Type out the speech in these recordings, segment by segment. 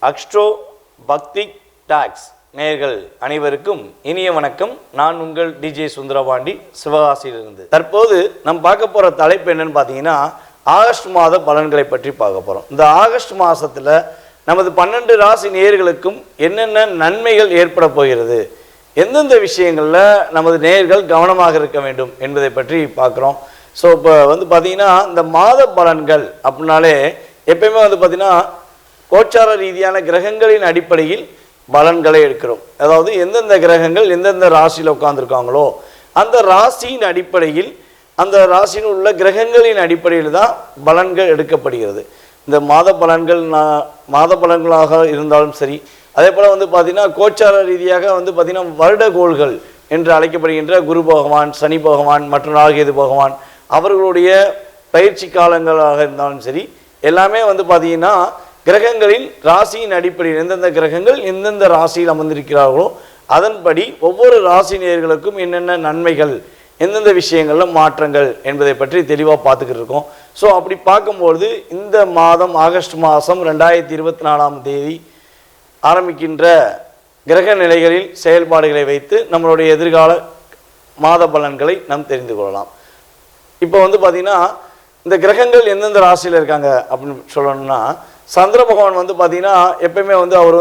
அக்ஸ்ட்ரோ பக்தி டாக்ஸ் நேயர்கள் அனைவருக்கும் இனிய வணக்கம். நான் உங்கள் டிஜே சுந்தரபாண்டி, சிவகாசியிலிருந்து. தற்போது நம்ம பார்க்க போகிற தலைப்பு என்னன்னு பார்த்தீங்கன்னா, ஆகஸ்ட் மாத பலன்களை பற்றி பார்க்க போகிறோம். இந்த ஆகஸ்ட் மாதத்தில் நமது 12 ராசி நேயர்களுக்கும் என்னென்ன நன்மைகள் ஏற்பட போகிறது, எந்தெந்த விஷயங்களில் நமது நேயர்கள் கவனமாக இருக்க வேண்டும் என்பதை பற்றி பார்க்குறோம். ஸோ இப்போ பார்த்தீங்கன்னா, இந்த மாத பலன்கள் அப்படின்னாலே எப்பயுமே பார்த்தீங்கன்னா கோச்சார ரீதியான கிரகங்களின் அடிப்படையில் பலன்களை எடுக்கிறோம். அதாவது எந்தெந்த கிரகங்கள் எந்தெந்த ராசியில் உட்கார்ந்துருக்காங்களோ அந்த ராசியின் அடிப்படையில், அந்த ராசியில் உள்ள கிரகங்களின் அடிப்படையில் தான் பலன்கள் எடுக்கப்படுகிறது. இந்த மாத பலன்களாக இருந்தாலும் சரி, அதே போல் பார்த்திங்கன்னா கோச்சார ரீதியாக பார்த்திங்கன்னா வருடகோள்கள் என்று அழைக்கப்படுகின்ற குரு பகவான், சனி பகவான் மற்றும் ராகேது பகவான் அவர்களுடைய பயிற்சி காலங்களாக இருந்தாலும் சரி, எல்லாமே பார்த்திங்கன்னா கிரகங்களின் ராசியின் அடிப்படையில் எந்தெந்த கிரகங்கள் எந்தெந்த ராசியில் அமர்ந்திருக்கிறார்களோ அதன்படி ஒவ்வொரு ராசி நேயர்களுக்கும் என்னென்ன நன்மைகள், எந்தெந்த விஷயங்களில் மாற்றங்கள் என்பதை பற்றி தெளிவாக பார்த்துக்கிட்டு இருக்கோம். ஸோ அப்படி பார்க்கும்பொழுது இந்த மாதம் ஆகஸ்ட் மாதம் 2024 ஆரம்பிக்கின்ற கிரக நிலைகளில் செயல்பாடுகளை வைத்து நம்மளுடைய எதிர்கால மாத பலன்களை நாம் தெரிந்து கொள்ளலாம். இப்போ பார்த்திங்கன்னா இந்த கிரகங்கள் எந்தெந்த ராசியில் இருக்காங்க அப்படின்னு சொல்லணும்னா, சந்திர பகவான் பார்த்திங்கன்னா எப்பயுமே அவர்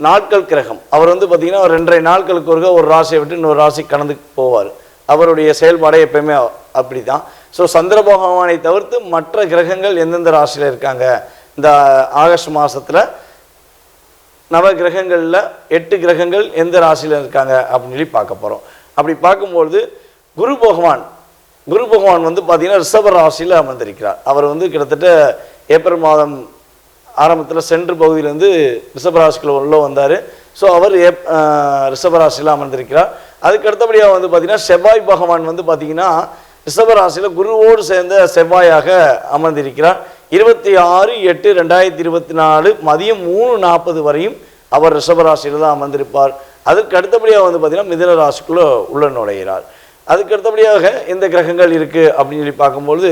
நாட்கள் கிரகம். அவர் பார்த்திங்கன்னா ஒரு 2.5 நாட்களுக்கு ஒரு ராசியை விட்டு இன்னொரு ராசி கடந்து போவார். அவருடைய செயல்பாடை எப்பயுமே அப்படி தான். ஸோ சந்திர பகவானை தவிர்த்து மற்ற கிரகங்கள் எந்தெந்த ராசியில் இருக்காங்க, இந்த ஆகஸ்ட் மாதத்தில் நவ கிரகங்களில் 8 கிரகங்கள் எந்த ராசியில் இருக்காங்க அப்படின்னு சொல்லி பார்க்க போகிறோம். அப்படி பார்க்கும்பொழுது குரு பகவான் பார்த்திங்கன்னா ரிஷப ராசியில் அமர்ந்திருக்கிறார். அவர் கிட்டத்தட்ட ஏப்ரல் மாதம் ஆரம்பத்தில் சென்ட்ரு பகுதியிலேருந்து ரிஷபராசிக்குள்ள உள்ள வந்தார். ஸோ அவர் ரிஷபராசியில் அமர்ந்திருக்கிறார். அதுக்கு அடுத்தபடியாக பார்த்திங்கன்னா செவ்வாய் பகவான் பார்த்திங்கன்னா ரிஷபராசியில் குருவோடு சேர்ந்த செவ்வாயாக அமர்ந்திருக்கிறார். 26/8/2024 மதியம் 3:40 வரையும் அவர் ரிஷபராசியில் தான் அமர்ந்திருப்பார். அதுக்கு அடுத்தபடியாக பார்த்திங்கன்னா மிதுன ராசிக்குள்ளே உள்ள நுழைகிறார். அதுக்கு அடுத்தபடியாக எந்த கிரகங்கள் இருக்குது அப்படின்னு சொல்லி பார்க்கும்பொழுது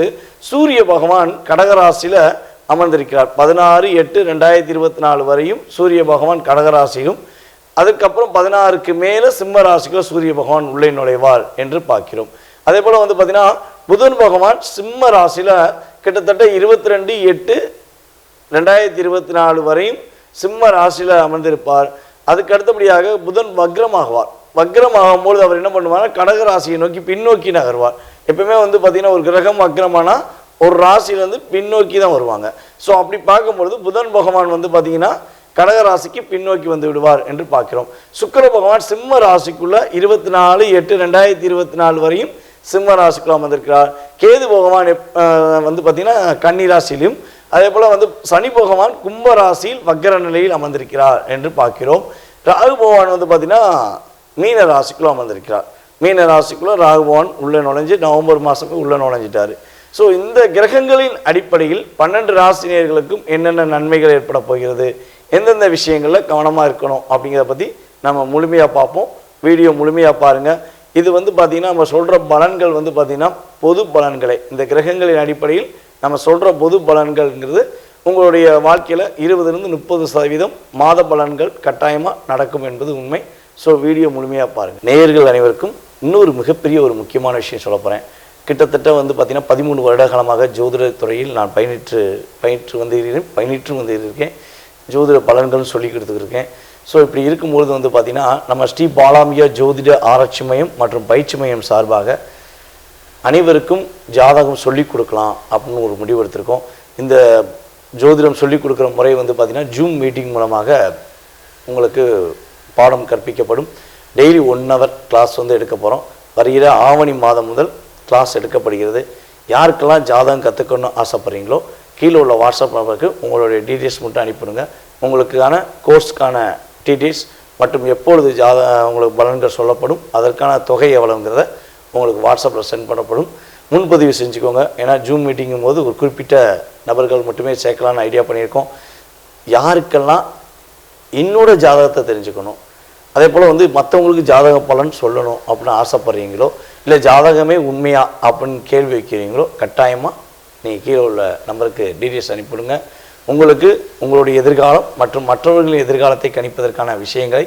சூரிய பகவான் கடகராசியில் அமர்ந்திருக்கிறார். 16/8/2024 வரையும் சூரிய பகவான் கடகராசியும், அதுக்கப்புறம் 16க்கு மேலே சிம்ம ராசிக்குள்ள சூரிய பகவான் உள்ளே நுழைவார் என்று பார்க்கிறோம். அதே போல் பார்த்திங்கன்னா புதன் பகவான் சிம்ம ராசியில் கிட்டத்தட்ட 22/8/2024 வரையும் சிம்ம ராசியில் அமர்ந்திருப்பார். அதுக்கு அடுத்தபடியாக புதன் வக்ரமாகுவார். வக்ரமாகும்போது அவர் என்ன பண்ணுவார்னா கடகராசியை நோக்கி பின்னோக்கி நகர்வார். எப்பவுமே பார்த்திங்கன்னா ஒரு கிரகம் வக்ரமானா ஒரு ராசியிலேருந்து பின்னோக்கி தான் வருவாங்க. ஸோ அப்படி பார்க்கும்பொழுது புதன் பகவான் பார்த்திங்கன்னா கடகராசிக்கு பின்னோக்கி வந்து விடுவார் என்று பார்க்கிறோம். சுக்கிர பகவான் சிம்ம ராசிக்குள்ள 24/8/2024 வரையும் சிம்ம ராசிக்குள்ள அமர்ந்திருக்கிறார். கேது பகவான் பார்த்திங்கன்னா கன்னி ராசியிலும், அதே போல் சனி பகவான் கும்ப ராசியில் வக்ர நிலையில் அமர்ந்திருக்கிறார் என்று பார்க்கிறோம். ராகு பகவான் பார்த்திங்கன்னா மீன ராசிக்குள்ள அமர்ந்திருக்கிறார். மீன ராசிக்குள்ள ராகு பகவான் உள்ளே நுழைஞ்சு நவம்பர் மாதமே உள்ளே நுழைஞ்சிட்டார். ஸோ இந்த கிரகங்களின் அடிப்படையில் 12 ராசினியர்களுக்கும் என்னென்ன நன்மைகள் ஏற்பட போகிறது, எந்தெந்த விஷயங்களில் கவனமாக இருக்கணும் அப்படிங்கிறத பற்றி நம்ம முழுமையாக பார்ப்போம். வீடியோ முழுமையாக பாருங்கள். இது பார்த்திங்கன்னா நம்ம சொல்கிற பலன்கள் பார்த்திங்கன்னா பொது பலன்களை, இந்த கிரகங்களின் அடிப்படையில் நம்ம சொல்கிற பொது பலன்கள்ங்கிறது உங்களுடைய வாழ்க்கையில் 20-30% மாத பலன்கள் கட்டாயமாக நடக்கும் என்பது உண்மை. ஸோ வீடியோ முழுமையாக பாருங்கள். நேயர்கள் அனைவருக்கும் இன்னொரு மிகப்பெரிய ஒரு முக்கியமான விஷயம் சொல்ல போகிறேன். கிட்டத்தட்ட பார்த்திங்கன்னா 13 வருட காலமாக ஜோதிட துறையில் நான் பயின்று வந்திருக்கேன். ஜோதிட பலன்கள் சொல்லி கொடுத்துருக்கேன். ஸோ இப்படி இருக்கும்பொழுது பார்த்திங்கன்னா நம்ம ஸ்ரீ பாலாம்பிகா ஜோதிட ஆராய்ச்சி மையம் மற்றும் பயிற்சி மையம் சார்பாக அனைவருக்கும் ஜாதகம் சொல்லிக் கொடுக்கலாம் அப்படின்னு ஒரு முடிவு எடுத்திருக்கோம். இந்த ஜோதிடம் சொல்லிக் கொடுக்குற முறை பார்த்திங்கன்னா ஜூம் மீட்டிங் மூலமாக உங்களுக்கு பாடம் கற்பிக்கப்படும். டெய்லி 1 hour கிளாஸ் எடுக்க போகிறோம். வருகிற ஆவணி மாதம் முதல் கிளாஸ் எடுக்கப்படுகிறது. யாருக்கெல்லாம் ஜாதகம் கற்றுக்கணும்னு ஆசைப்படுறீங்களோ கீழே உள்ள வாட்ஸ்அப் நம்பருக்கு உங்களுடைய டீட்டெயில்ஸ் மட்டும் அனுப்பிடுங்க. உங்களுக்கான கோர்ஸ்க்கான டீட்டெயில்ஸ் மற்றும் எப்பொழுது உங்களுக்கு பலன்கள் சொல்லப்படும், அதற்கான தொகை எவ்வளோங்கிறத உங்களுக்கு வாட்ஸ்அப்பில் சென்ட் பண்ணப்படும். முன்பதிவு செஞ்சுக்கோங்க. ஏன்னா ஜூம் மீட்டிங்கும் போது ஒரு குறிப்பிட்ட நபர்கள் மட்டுமே சேர்க்கலான்னு ஐடியா பண்ணியிருக்கோம். யாருக்கெல்லாம் என்னோட ஜாதகத்தை தெரிஞ்சுக்கணும், அதே போல் மற்றவங்களுக்கு ஜாதக பலன் சொல்லணும் அப்படின்னு ஆசைப்படுறீங்களோ, இல்லை ஜாதகமே உண்மையா அப்படின்னு கேள்வி வைக்கிறீங்களோ கட்டாயமாக நீங்கள் கீழே உள்ள நம்பருக்கு டீட்டெயில்ஸ் அனுப்பிவிடுங்க. உங்களுக்கு உங்களுடைய எதிர்காலம் மற்றும் மற்றவர்களின் எதிர்காலத்தை கணிப்பதற்கான விஷயங்களை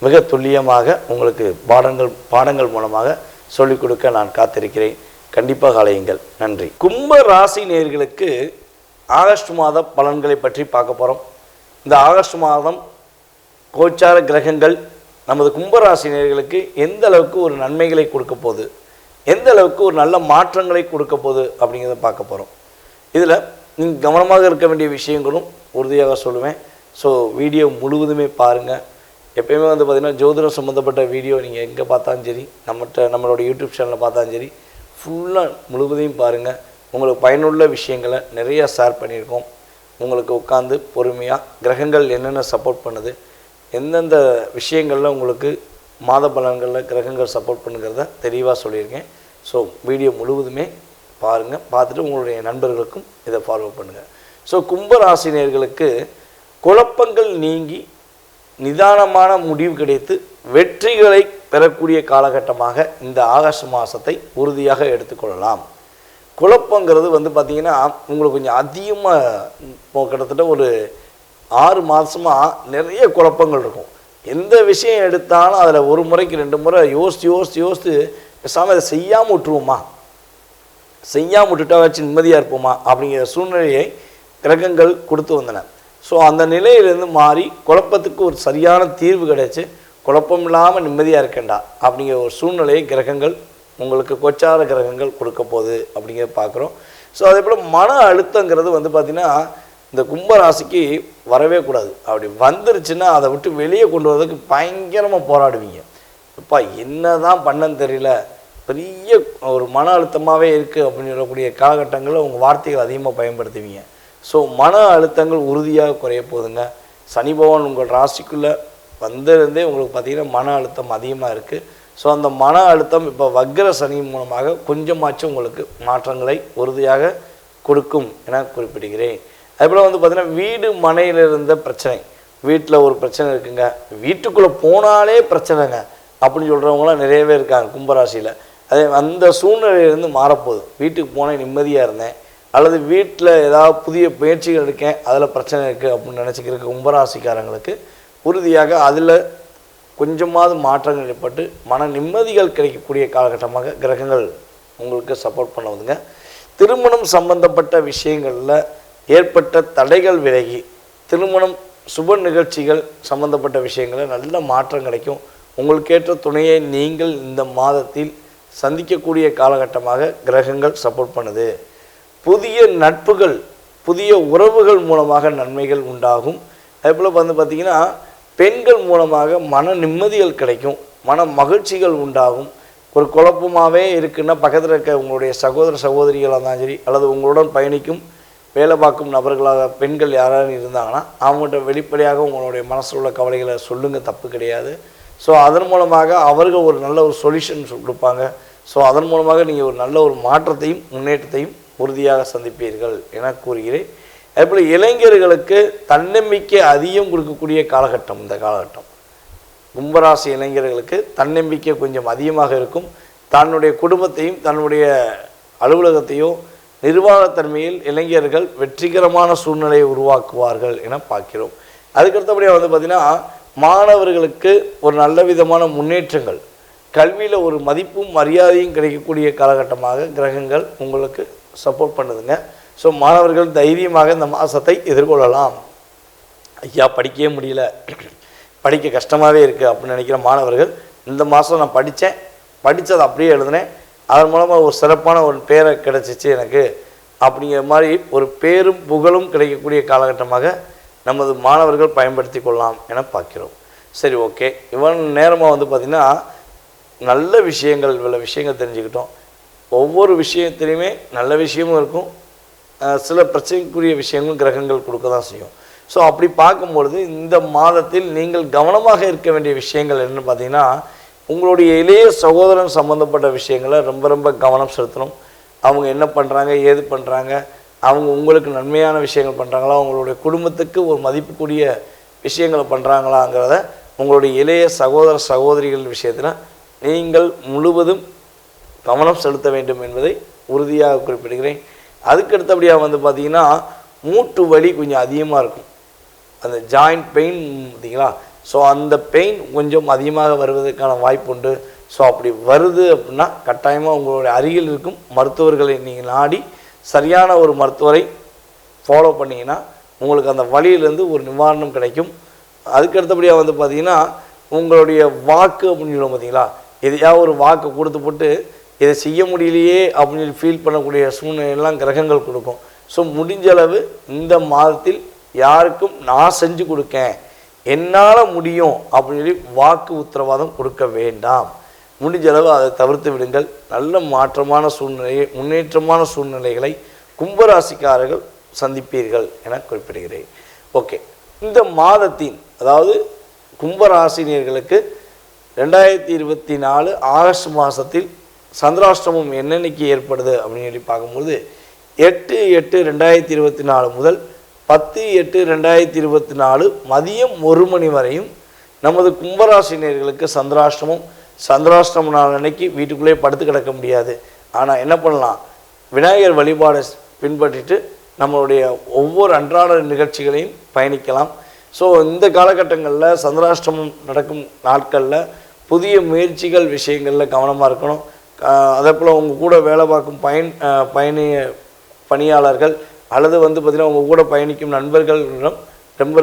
மிக துல்லியமாக உங்களுக்கு பாடங்கள் மூலமாக சொல்லிக் கொடுக்க நான் காத்திருக்கிறேன். கண்டிப்பாக அலையுங்கள். நன்றி. கும்ப ராசி நேயர்களுக்கு ஆகஸ்ட் மாத பலன்களை பற்றி பார்க்க போகிறோம். இந்த ஆகஸ்ட் மாதம் கோச்சார கிரகங்கள் நமது கும்பராசி நேயர்களுக்கு எந்த அளவுக்கு ஒரு நன்மைகளை கொடுக்க போகுது, எந்த அளவுக்கு ஒரு நல்ல மாற்றங்களை கொடுக்க போகுது அப்படிங்கிறத பார்க்க போகிறோம். இதில் நீங்கள் கவனமாக இருக்க வேண்டிய விஷயங்களும் உறுதியாக சொல்லுவேன். ஸோ வீடியோ முழுவதுமே பாருங்கள். எப்பயுமே வந்து பார்த்திங்கன்னா ஜோதிடம் சம்மந்தப்பட்ட வீடியோ நீங்கள் எங்கே பார்த்தாலும் சரி, நம்மளோட யூடியூப் சேனலில் பார்த்தாலும் சரி, ஃபுல்லாக முழுவதையும் பாருங்கள். உங்களுக்கு பயனுள்ள விஷயங்களை நிறையா ஷேர் பண்ணியிருக்கோம். உங்களுக்கு உட்காந்து பொறுமையாக கிரகங்கள் என்னென்ன சப்போர்ட் பண்ணுது, எந்தெந்த விஷயங்களில் உங்களுக்கு மாத பலன்களில் கிரகங்கள் சப்போர்ட் பண்ணுங்கிறத தெளிவாக சொல்லியிருக்கேன். ஸோ வீடியோ முழுவதுமே பாருங்கள். பார்த்துட்டு உங்களுடைய நண்பர்களுக்கும் இதை ஃபாலோ பண்ணுங்கள். ஸோ கும்பராசினியர்களுக்கு குழப்பங்கள் நீங்கி நிதானமான முடிவு கிடைத்து வெற்றிகளை பெறக்கூடிய காலகட்டமாக இந்த ஆகஸ்ட் மாதத்தை உறுதியாக எடுத்துக்கொள்ளலாம். குழப்பங்கிறது வந்து பார்த்திங்கன்னா உங்களுக்கு கொஞ்சம் அதிகமாக கிட்டத்தட்ட ஒரு 6 மாதமாக நிறைய குழப்பங்கள் இருக்கும். எந்த விஷயம் எடுத்தாலும் அதில் ஒரு முறைக்கு 2 முறை யோசித்து பேசாமல் அதை செய்யாமல் விட்டுருவோமா, செய்யாமல் விட்டுட்டா வச்சு நிம்மதியாக இருப்போமா அப்படிங்கிற சூழ்நிலையை கிரகங்கள் கொடுத்து வந்தன. ஸோ அந்த நிலையிலேருந்து மாறி குழப்பத்துக்கு ஒரு சரியான தீர்வு கிடைச்சி குழப்பம் இல்லாமல் நிம்மதியாக இருக்கேண்டா அப்படிங்கிற ஒரு சூழ்நிலையை கிரகங்கள் உங்களுக்கு கோச்சார கிரகங்கள் கொடுக்க போகுது அப்படிங்கிறத பார்க்குறோம். ஸோ அதே போல் மன அழுத்தங்கிறது வந்து பார்த்திங்கன்னா இந்த கும்பராசிக்கு வரவே கூடாது. அப்படி வந்துருச்சுன்னா அதை விட்டு வெளியே கொண்டு வரதுக்கு பயங்கரமாக போராடுவீங்க. இப்போ என்ன தான் பண்ணன்னு தெரியல, பெரிய ஒரு மன அழுத்தமாகவே இருக்குது அப்படின்னு சொல்லக்கூடிய காலகட்டங்களில் உங்கள் வார்த்தைகள் அதிகமாக பயன்படுத்துவீங்க. ஸோ மன அழுத்தங்கள் உறுதியாக குறைய போகுதுங்க. சனி பகவான் உங்கள் ராசிக்குள்ளே வந்திருந்தே உங்களுக்கு பார்த்திங்கன்னா மன அழுத்தம் அதிகமாக இருக்குது. ஸோ அந்த மன அழுத்தம் இப்போ வக்ர சனி மூலமாக கொஞ்சமாச்சும் உங்களுக்கு மாற்றங்களை உறுதியாக கொடுக்கும் என குறிப்பிடுகிறேன். அதுபோல் வந்து பார்த்திங்கன்னா வீடு மனையில் இருந்த பிரச்சனை, வீட்டில் ஒரு பிரச்சனை இருக்குங்க, வீட்டுக்குள்ளே போனாலே பிரச்சனைங்க அப்படின்னு சொல்கிறவங்களாம் நிறையவே இருக்காங்க கும்பராசியில். அந்த சூழ்நிலையிலேருந்து மாறப்போகுது. வீட்டுக்கு போனேன் நிம்மதியாக இருந்தேன், அல்லது வீட்டில் ஏதாவது புதிய முயற்சிகள் இருக்கேன் அதில் பிரச்சனை இருக்குது அப்படின்னு நினச்சிக்கிறதுக்கு கும்பராசிக்காரங்களுக்கு உறுதியாக அதில் கொஞ்சமாவது மாற்றங்கள் ஏற்பட்டு மன நிம்மதிகள் கிடைக்கக்கூடிய காலகட்டமாக கிரகங்கள் உங்களுக்கு சப்போர்ட் பண்ணுவதுங்க. திருமணம் சம்பந்தப்பட்ட விஷயங்களில் ஏற்பட்ட தடைகள் விலகி திருமணம் சுப நிகழ்ச்சிகள் சம்பந்தப்பட்ட விஷயங்களில் நல்ல மாற்றம் கிடைக்கும். உங்களுக்கேற்ற துணையை நீங்கள் இந்த மாதத்தில் சந்திக்கக்கூடிய காலகட்டமாக கிரகங்கள் சப்போர்ட் பண்ணுது. புதிய நட்புகள், புதிய உறவுகள் மூலமாக நன்மைகள் உண்டாகும். அதேபோல் வந்து பார்த்திங்கன்னா பெண்கள் மூலமாக மன நிம்மதிகள் கிடைக்கும், மன மகிழ்ச்சிகள் உண்டாகும். ஒரு குழப்பமாகவே இருக்குன்னா பக்கத்தில் இருக்க உங்களுடைய சகோதரிகளாக இருந்தாலும் சரி, அல்லது உங்களுடன் பயணிக்கும் வேலை பார்க்கும் நபர்களாக பெண்கள் யாராவது இருந்தாங்கன்னா அவங்கள்ட்ட வெளிப்படையாக உங்களுடைய மனசில் உள்ள கவலைகளை சொல்லுங்கள், தப்பு கிடையாது. ஸோ அதன் மூலமாக அவர்கள் ஒரு நல்ல ஒரு சொல்யூஷன் கொடுப்பாங்க. ஸோ அதன் மூலமாக நீங்கள் ஒரு நல்ல ஒரு மாற்றத்தையும் முன்னேற்றத்தையும் உறுதியாக சந்திப்பீர்கள் என கூறுகிறேன். அதேபோல் இளைஞர்களுக்கு தன்னம்பிக்கை அதிகம் கொடுக்கக்கூடிய காலகட்டம் இந்த காலகட்டம். கும்பராசி இளைஞர்களுக்கு தன்னம்பிக்கை கொஞ்சம் அதிகமாக இருக்கும். தன்னுடைய குடும்பத்தையும் தன்னுடைய அலுவலகத்தையும் நிர்வாகத்தன்மையில் இளைஞர்கள் வெற்றிகரமான சூழ்நிலையை உருவாக்குவார்கள் என பார்க்கிறோம். அதுக்கடுத்தபடியாக வந்து பார்த்திங்கன்னா மாணவர்களுக்கு ஒரு நல்ல விதமான முன்னேற்றங்கள், கல்வியில் ஒரு மதிப்பும் மரியாதையும் கிடைக்கக்கூடிய காலகட்டமாக கிரகங்கள் உங்களுக்கு சப்போர்ட் பண்ணுதுங்க. ஸோ மாணவர்கள் தைரியமாக இந்த மாதத்தை எதிர்கொள்ளலாம். ஐயா படிக்கவே முடியல, படிக்க கஷ்டமாகவே இருக்குது அப்படின்னு நினைக்கிற மாணவர்கள் இந்த மாதம் நான் படித்ததை அப்படியே எழுதினேன், அதன் மூலமாக ஒரு சிறப்பான ஒரு பேரை கிடச்சிச்சு எனக்கு அப்படிங்கிற மாதிரி ஒரு பேரும் புகழும் கிடைக்கக்கூடிய காலகட்டமாக நமது மாணவர்கள் பயன்படுத்தி கொள்ளலாம் என பார்க்கிறோம். சரி, ஓகே. நேரமாக வந்து பார்த்திங்கன்னா நல்ல விஷயங்கள், இவ்வளோ விஷயங்கள் தெரிஞ்சுக்கிட்டோம். ஒவ்வொரு விஷயத்துலையுமே நல்ல விஷயமும் இருக்கும், சில பிரச்சனைக்குரிய விஷயங்களும் கிரகங்கள் கொடுக்க தான் செய்யும். ஸோ அப்படி பார்க்கும்பொழுது இந்த மாதத்தில் நீங்கள் கவனமாக இருக்க வேண்டிய விஷயங்கள் என்னென்னு பார்த்தீங்கன்னா, உங்களுடைய இளைய சகோதரன் சம்மந்தப்பட்ட விஷயங்களை ரொம்ப ரொம்ப கவனம் செலுத்தணும். அவங்க என்ன பண்ணுறாங்க, ஏது பண்ணுறாங்க, அவங்க உங்களுக்கு நன்மையான விஷயங்கள் பண்ணுறாங்களா, உங்களுடைய குடும்பத்துக்கு ஒரு மதிப்புக்கூடிய விஷயங்களை பண்ணுறாங்களாங்கிறத உங்களுடைய இளைய சகோதரிகள் விஷயத்தில் நீங்கள் முழுவதும் கவனம் செலுத்த வேண்டும் என்பதை உறுதியாக குறிப்பிடுகிறேன். அதுக்கு அடுத்தபடியாக வந்து பார்த்திங்கன்னா மூட்டு வலி கொஞ்சம் அதிகமாக இருக்கும். அந்த ஜாயிண்ட் பெயின் பார்த்தீங்களா, ஸோ அந்த பெயின் கொஞ்சம் அதிகமாக வருவதற்கான வாய்ப்பு உண்டு. ஸோ அப்படி வருது அப்படின்னா கட்டாயமாக உங்களுடைய அருகில் இருக்கும் மருத்துவர்களை நீங்கள் நாடி சரியான ஒரு மருத்துவரை ஃபாலோ பண்ணிங்கன்னா உங்களுக்கு அந்த வலியிலேருந்து ஒரு நிவாரணம் கிடைக்கும். அதுக்கடுத்தபடியாக வந்து பார்த்திங்கன்னா உங்களுடைய வாக்கு அப்படின்னு சொல்லுவோம் பார்த்தீங்களா, எதையாவது ஒரு வாக்கு கொடுத்து போட்டு இதை செய்ய முடியலையே அப்படின்னு சொல்லி ஃபீல் பண்ணக்கூடிய சூழ்நிலையெல்லாம் கிரகங்கள் கொடுக்கும். ஸோ முடிஞ்ச அளவு இந்த மாதத்தில் யாருக்கும் நான் செஞ்சு கொடுக்கேன், என்னால் முடியும் அப்படின்னு சொல்லி வாக்கு உத்தரவாதம் கொடுக்க வேண்டாம். முடிஞ்ச அளவு அதை தவிர்த்து விடுங்கள். நல்ல மாற்றமான சூழ்நிலையை, முன்னேற்றமான சூழ்நிலைகளை கும்பராசிக்காரர்கள் சந்திப்பீர்கள் என குறிப்பிடுகிறேன். ஓகே, இந்த மாதத்தின் அதாவது கும்பராசினியர்களுக்கு 2024 ஆகஸ்ட் மாதத்தில் சந்திராஷ்டமம் என்னன்னைக்கு ஏற்படுது அப்படின்னு சொல்லி பார்க்கும்போது 8/8/2024 முதல் 10/8/2024 மதியம் 1 மணி வரையும் நமது கும்பராசினியர்களுக்கு சந்திராஷ்டம நாள் அன்னைக்கு வீட்டுக்குள்ளே படுத்து கிடக்க முடியாது. ஆனால் என்ன பண்ணலாம், விநாயகர் வழிபாடை பின்பற்றிட்டு நம்மளுடைய ஒவ்வொரு அன்றாட நிகழ்ச்சிகளையும் பயணிக்கலாம். ஸோ இந்த காலகட்டங்களில் சந்திராஷ்டமம் நடக்கும் நாட்களில் புதிய முயற்சிகள் விஷயங்களில் கவனமாக இருக்கணும். அதே போல் உங்கள் கூட வேலை பார்க்கும் பணியாளர்கள் அல்லது வந்து பார்த்திங்கன்னா உங்கள் கூட பயணிக்கும் நண்பர்களிடம்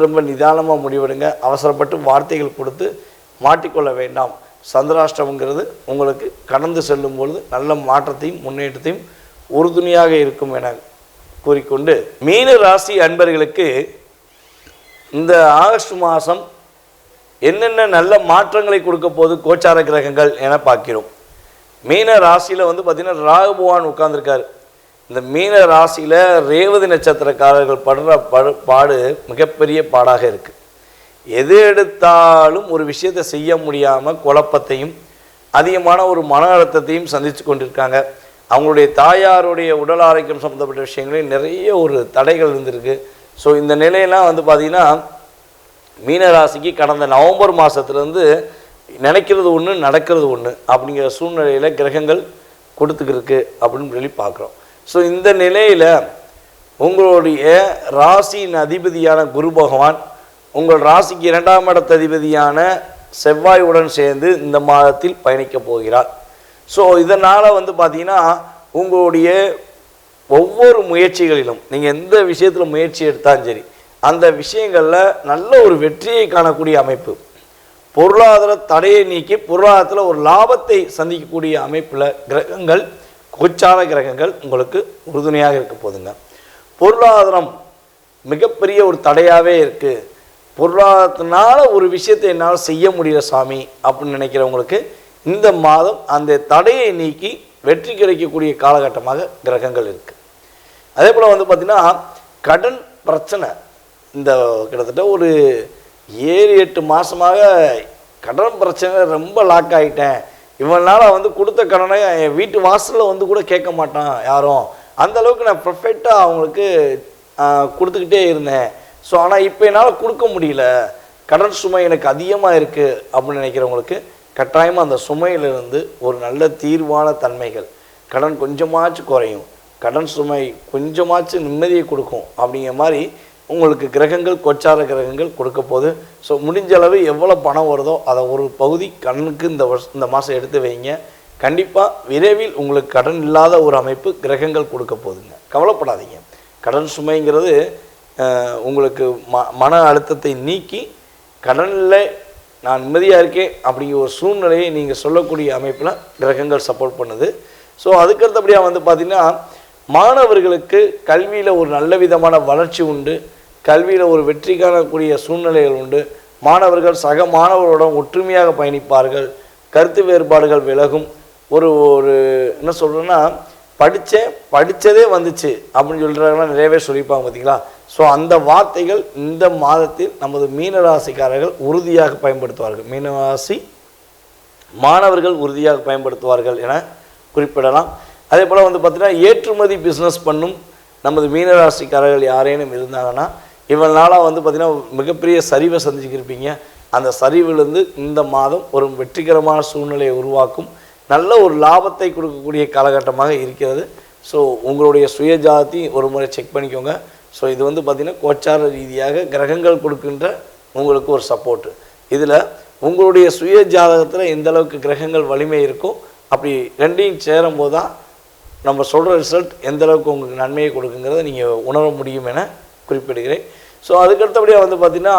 ரொம்ப நிதானமாக முடிவெடுங்க. அவசரப்பட்டு வார்த்தைகள் கொடுத்து மாட்டிக்கொள்ள வேண்டாம். சந்திராஷ்டமங்கிறது உங்களுக்கு கடந்து செல்லும் பொழுது நல்ல மாற்றத்தையும் முன்னேற்றத்தையும் உறுதுணையாக இருக்கும் என கூறிக்கொண்டு, மீன ராசி அன்பர்களுக்கு இந்த ஆகஸ்ட் மாதம் என்னென்ன நல்ல மாற்றங்களை கொடுக்க போது கோச்சார கிரகங்கள் என பார்க்கிறோம். மீன ராசியில் வந்து பார்த்திங்கன்னா ராகு பகவான் உட்கார்ந்துருக்கார். இந்த மீன ராசியில் ரேவதி நட்சத்திரக்காரர்கள் படுற பாடு மிகப்பெரிய பாடாக இருக்குது. எது எடுத்தாலும் ஒரு விஷயத்தை செய்ய முடியாமல் குழப்பத்தையும் அதிகமான ஒரு மன அழுத்தத்தையும் சந்தித்து கொண்டிருக்காங்க. அவங்களுடைய தாயாருடைய உடல் ஆரோக்கியம் சம்மந்தப்பட்ட விஷயங்களில் நிறைய ஒரு தடைகள் இருந்திருக்கு. ஸோ இந்த நிலையெல்லாம் வந்து பார்த்திங்கன்னா மீனராசிக்கு கடந்த நவம்பர் மாதத்துலேருந்து நினைக்கிறது ஒன்று நடக்கிறது ஒன்று அப்படிங்கிற சூழ்நிலையில் கிரகங்கள் கொடுத்துக்கிருக்கு அப்படின்னு சொல்லி பார்க்குறோம். ஸோ இந்த நிலையில் உங்களுடைய ராசியின் அதிபதியான குரு பகவான் உங்கள் ராசிக்கு 2ஆம் இடத்து அதிபதியான செவ்வாயுடன் சேர்ந்து இந்த மாதத்தில் பயணிக்க போகிறார். ஸோ இதனால் வந்து பார்த்திங்கன்னா உங்களுடைய ஒவ்வொரு முயற்சிகளிலும் நீங்கள் எந்த விஷயத்தில் முயற்சி எடுத்தாலும் சரி அந்த விஷயங்களில் நல்ல ஒரு வெற்றியை காணக்கூடிய அமைப்பு, பொருளாதார தடையை நீக்கி பொருளாதாரத்தில் ஒரு லாபத்தை சந்திக்கக்கூடிய அமைப்பில் கிரகங்கள், கோச்சார கிரகங்கள் உங்களுக்கு உறுதுணையாக இருக்க போதுங்க. பொருளாதாரம் மிகப்பெரிய ஒரு தடையாகவே இருக்குது, பொருளாதாரத்தினால ஒரு விஷயத்தை என்னால் செய்ய முடியல சாமி அப்படின்னு நினைக்கிறவங்களுக்கு இந்த மாதம் அந்த தடையை நீக்கி வெற்றி கிடைக்கக்கூடிய காலகட்டமாக கிரகங்கள் இருக்குது. அதே போல் வந்து பார்த்திங்கன்னா கடன் பிரச்சனை, இந்த கிட்டத்தட்ட ஒரு 7-8 மாதமாக கடன் பிரச்சனை ரொம்ப லாக் ஆகிட்டேன், இவனால் வந்து கொடுத்த கடனை என் வீட்டு வாசலில் வந்து கூட கேட்க மாட்டான் யாரும், அந்தளவுக்கு நான் பர்ஃபெக்டாக அவங்களுக்கு கொடுத்துக்கிட்டே இருந்தேன். ஸோ ஆனால் இப்போ என்னால் கொடுக்க முடியல, கடன் சுமை எனக்கு அதிகமாக இருக்குது அப்படின்னு நினைக்கிறவங்களுக்கு கட்டாயமாக அந்த சுமையிலிருந்து ஒரு நல்ல தீர்வான தன்மைகள், கடன் கொஞ்சமாச்சும் குறையும், கடன் சுமை கொஞ்சமாச்சும் நிம்மதியை கொடுக்கும் அப்படிங்கிற மாதிரி உங்களுக்கு கிரகங்கள், கோச்சார கிரகங்கள் கொடுக்க போகுது. ஸோ முடிஞ்ச அளவு எவ்வளோ பணம் வருதோ அதை ஒரு பகுதி கடனுக்கு இந்த மாதம் எடுத்து வைங்க. கண்டிப்பாக விரைவில் உங்களுக்கு கடன் இல்லாத ஒரு அமைப்பு கிரகங்கள் கொடுக்க போகுதுங்க. கவலைப்படாதீங்க. கடன் சுமைங்கிறது உங்களுக்கு மன அழுத்தத்தை நீக்கி கடனில் நான் நிம்மதியாக இருக்கேன் அப்படிங்கிற ஒரு சூழ்நிலையை நீங்கள் சொல்லக்கூடிய அமைப்பில் கிரகங்கள் சப்போர்ட் பண்ணுது. ஸோ அதுக்கடுத்தபடியாக வந்து பார்த்திங்கன்னா மாணவர்களுக்கு கல்வியில் ஒரு நல்ல விதமான வளர்ச்சி உண்டு, கல்வியில் ஒரு வெற்றி காணக்கூடிய சூழ்நிலைகள் உண்டு. மாணவர்கள் சக மாணவர்களுடன் ஒற்றுமையாக பயணிப்பார்கள், கருத்து வேறுபாடுகள் விலகும். ஒரு என்ன சொல்கிறேன்னா படித்ததே வந்துச்சு அப்படின்னு சொல்கிறாங்கன்னா நிறைய பேர் சொல்லியிருப்பாங்க பார்த்தீங்களா. ஸோ அந்த வார்த்தைகள் இந்த மாதத்தில் நமது மீனராசிக்காரர்கள் உறுதியாக பயன்படுத்துவார்கள், மீனராசி மாணவர்கள் உறுதியாக பயன்படுத்துவார்கள் என குறிப்பிடலாம். அதே போல் வந்து பார்த்திங்கன்னா ஏற்றுமதி பிஸ்னஸ் பண்ணும் நமது மீனராசிக்காரர்கள் யாரேனும் இருந்தாங்கன்னா இவனால வந்து பார்த்திங்கன்னா மிகப்பெரிய சரிவை சந்திச்சிருப்பீங்க. அந்த சரிவிலிருந்து இந்த மாதம் ஒரு வெற்றிகரமான சூழ்நிலையை உருவாக்கும், நல்ல ஒரு லாபத்தை கொடுக்கக்கூடிய காலகட்டமாக இருக்கிறது. ஸோ உங்களுடைய சுய ஜாதி ஒரு முறை செக் பண்ணிக்கோங்க. ஸோ இது வந்து பார்த்திங்கன்னா கோச்சார ரீதியாக கிரகங்கள் கொடுக்கின்ற உங்களுக்கு ஒரு சப்போர்ட்டு. இதில் உங்களுடைய சுய ஜாதகத்தில் எந்த அளவுக்கு கிரகங்கள் வலிமை இருக்கோ அப்படி ரெண்டையும் சேரும்போது தான் நம்ம சொல்கிற ரிசல்ட் எந்த அளவுக்கு உங்களுக்கு நன்மையை கொடுக்குங்கிறத நீங்கள் உணர முடியும் என குறிப்பிடுகிறேன். ஸோ அதுக்கடுத்தபடியாக வந்து பார்த்திங்கன்னா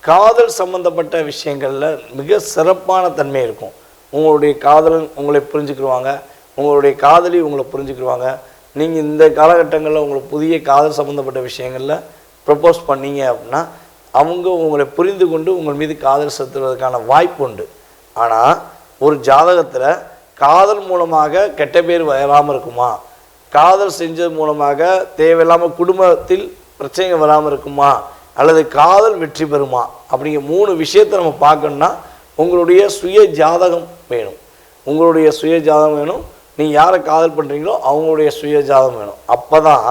காதல் சம்மந்தப்பட்ட விஷயங்களில் மிக சிறப்பான தன்மை இருக்கும். உங்களுடைய காதலன் உங்களை புரிஞ்சுக்கிடுவாங்க, உங்களுடைய காதலி உங்களை புரிஞ்சுக்கிடுவாங்க. நீங்கள் இந்த காலகட்டங்களில் உங்களுக்கு புதிய காதல் சம்மந்தப்பட்ட விஷயங்களில் ப்ரப்போஸ் பண்ணீங்க அப்படின்னா அவங்க உங்களை புரிந்து கொண்டு உங்கள் மீது காதல் செலுத்துவதற்கான வாய்ப்பு உண்டு. ஆனால் ஒரு ஜாதகத்தில் காதல் மூலமாக கெட்ட பேர் வராமல் இருக்குமா, காதல் செஞ்சது மூலமாக தேவையில்லாமல் குடும்பத்தில் பிரச்சனைகள் வராமல் இருக்குமா, அல்லது காதல் வெற்றி பெறுமா அப்படிங்கிற 3 விஷயத்தை நம்ம பார்க்கணுன்னா உங்களுடைய சுய ஜாதகம் வேணும். உங்களுடைய சுய ஜாதகம் வேணும். நீங்கள் யாரை காதல் பண்ணுறீங்களோ அவங்களுடைய சுய ஜாதகம் வேணும். அப்போ தான்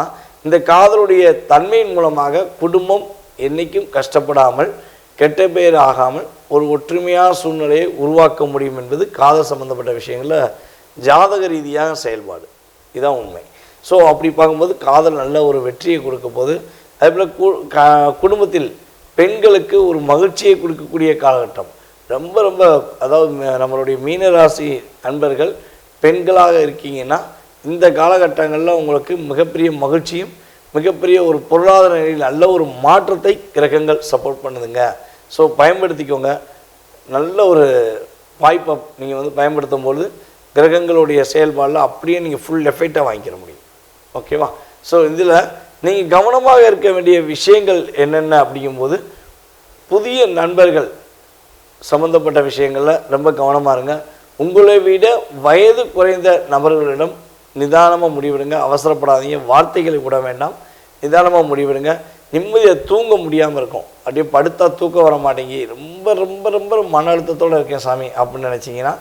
இந்த காதலுடைய தன்மையின் மூலமாக குடும்பம் என்றைக்கும் கஷ்டப்படாமல் கெட்ட பேர் ஆகாமல் ஒரு ஒற்றுமையான சூழ்நிலையை உருவாக்க முடியும் என்பது காதல் சம்பந்தப்பட்ட விஷயங்களில் ஜாதக ரீதியாக செயல்பாடு. இதுதான் உண்மை. ஸோ அப்படி பார்க்கும்போது காதல் நல்ல ஒரு வெற்றியை கொடுக்க போது, அதேபோல் குடும்பத்தில் பெண்களுக்கு ஒரு மகிழ்ச்சியை கொடுக்கக்கூடிய காலகட்டம். ரொம்ப ரொம்ப அதாவது நம்மளுடைய மீனராசி நண்பர்கள் பெண்களாக இருக்கீங்கன்னா இந்த காலகட்டங்களில் உங்களுக்கு மிகப்பெரிய மகிழ்ச்சியும் மிகப்பெரிய ஒரு பொருளாதார நிலையில் நல்ல ஒரு மாற்றத்தை கிரகங்கள் சப்போர்ட் பண்ணுதுங்க. ஸோ பயன்படுத்திக்கோங்க. நல்ல ஒரு வாய்ப்பை நீங்கள் வந்து பயன்படுத்தும் பொழுது கிரகங்களுடைய செயல்பாடில் அப்படியே நீங்கள் ஃபுல் எஃபெக்டாக வாங்கிக்கிற முடியும். ஓகேவா? ஸோ இதில் நீங்கள் கவனமாக இருக்க வேண்டிய விஷயங்கள் என்னென்ன அப்படிங்கும்போது, புதிய நண்பர்கள் சம்மந்தப்பட்ட விஷயங்களில் ரொம்ப கவனமாக இருங்க. உங்களை விட வயது குறைந்த நபர்களிடம் நிதானமாக முடிவெடுங்க. அவசரப்படாதீங்க. வார்த்தைகளை விட வேண்டாம். நிதானமாக முடிவெடுங்க. நிம்மதியை தூங்க முடியாமல் இருக்கும். அப்படியே படுத்தா தூக்கம் வர மாட்டேங்கி ரொம்ப ரொம்ப ரொம்ப மன அழுத்தத்தோடு இருக்கேன் சாமி அப்படின்னு நினச்சிங்கன்னா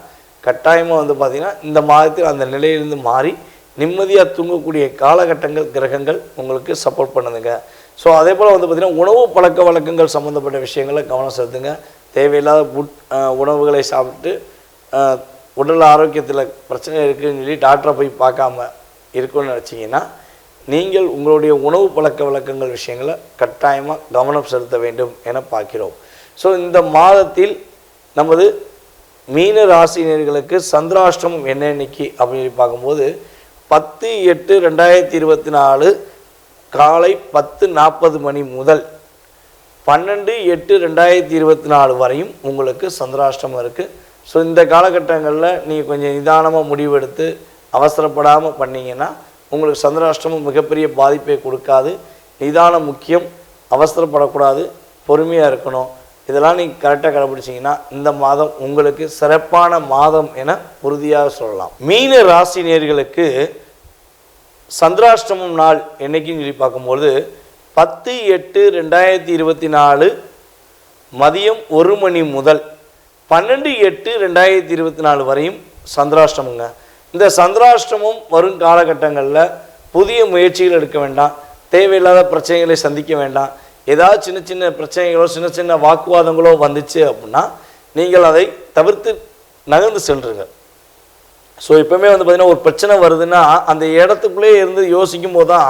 கட்டாயமாக வந்து பார்த்திங்கன்னா இந்த மாதத்தில் அந்த நிலையிலிருந்து மாறி நிம்மதியாக தூங்கக்கூடிய காலகட்டங்கள் கிரகங்கள் உங்களுக்கு சப்போர்ட் பண்ணுதுங்க. ஸோ அதே போல் வந்து பார்த்திங்கன்னா உணவு பழக்க வழக்கங்கள் சம்மந்தப்பட்ட விஷயங்களில் கவனம் செலுத்துங்க. தேவையில்லாத உணவுகளை சாப்பிட்டு உடல் ஆரோக்கியத்தில் பிரச்சனை இருக்குதுன்னு சொல்லி டாக்டரை போய் பார்க்காம இருக்குன்னு நினச்சிங்கன்னா நீங்கள் உங்களுடைய உணவு பழக்க வழக்கங்கள் விஷயங்களை கட்டாயமாக கவனம் செலுத்த வேண்டும் என பார்க்கிறோம். ஸோ இந்த மாதத்தில் நமது மீன ராசினியர்களுக்கு சந்திராஷ்டமம் என்ன இன்னைக்கு அப்படின்னு பார்க்கும்போது 10/8/2024 காலை 10:40 மணி முதல் 12/8/2024 வரையும் உங்களுக்கு சந்திராஷ்டமம் இருக்குது. ஸோ இந்த காலகட்டங்களில் நீங்கள் கொஞ்சம் நிதானமாக முடிவெடுத்து அவசரப்படாமல் பண்ணிங்கன்னா உங்களுக்கு சந்திராஷ்டமம் மிகப்பெரிய பாதிப்பை கொடுக்காது. நிதானம் முக்கியம். அவசரப்படக்கூடாது. பொறுமையாக இருக்கணும். இதெல்லாம் நீங்கள் கரெக்டாக கடைபிடிச்சிங்கன்னா இந்த மாதம் உங்களுக்கு சிறப்பான மாதம் என உறுதியாக சொல்லலாம். மீன ராசினியர்களுக்கு சந்திராஷ்டமம் நாள் என்னைக்குன்னு சொல்லி பார்க்கும்போது 10/8/2024 மதியம் 1 மணி முதல் 12/8/2024 வரையும் சந்திராஷ்டமங்க. இந்த சந்திராஷ்டமம் வரும் காலகட்டங்களில் புதிய முயற்சிகள் எடுக்க வேண்டாம். தேவையில்லாத பிரச்சனைகளை சந்திக்க வேண்டாம். ஏதாவது சின்ன சின்ன பிரச்சனைகளோ சின்ன சின்ன வாக்குவாதங்களோ வந்துச்சு அப்படின்னா நீங்கள் அதை தவிர்த்து நகர்ந்து சென்றுங்க. ஸோ எப்பவுமே வந்து பார்த்திங்கன்னா ஒரு பிரச்சனை வருதுன்னா அந்த இடத்துக்குள்ளே இருந்து யோசிக்கும் போது தான்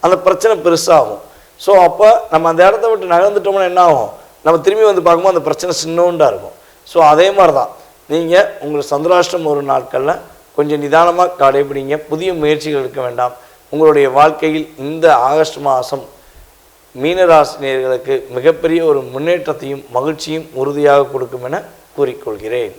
அந்த பிரச்சனை பெருசாகும். ஸோ அப்போ நம்ம அந்த இடத்த விட்டு நகர்ந்துட்டோம்னா என்ன ஆகும், நம்ம திரும்பி வந்து பார்க்கும்போது அந்த பிரச்சனை சின்னோண்டாக இருக்கும். ஸோ அதே மாதிரி தான் நீங்கள் உங்களுக்கு சந்திராஷ்டம் ஒரு நாட்களில் கொஞ்சம் நிதானமாக கடைபிடிங்க. புதிய முயற்சிகள் எடுக்க வேண்டாம். உங்களுடைய வாழ்க்கையில் இந்த ஆகஸ்ட் மாதம் மீனராசினியர்களுக்கு மிகப்பெரிய ஒரு முன்னேற்றத்தையும் மகிழ்ச்சியும் உறுதியாக கொடுக்கும் என கூறிக்கொள்கிறேன்.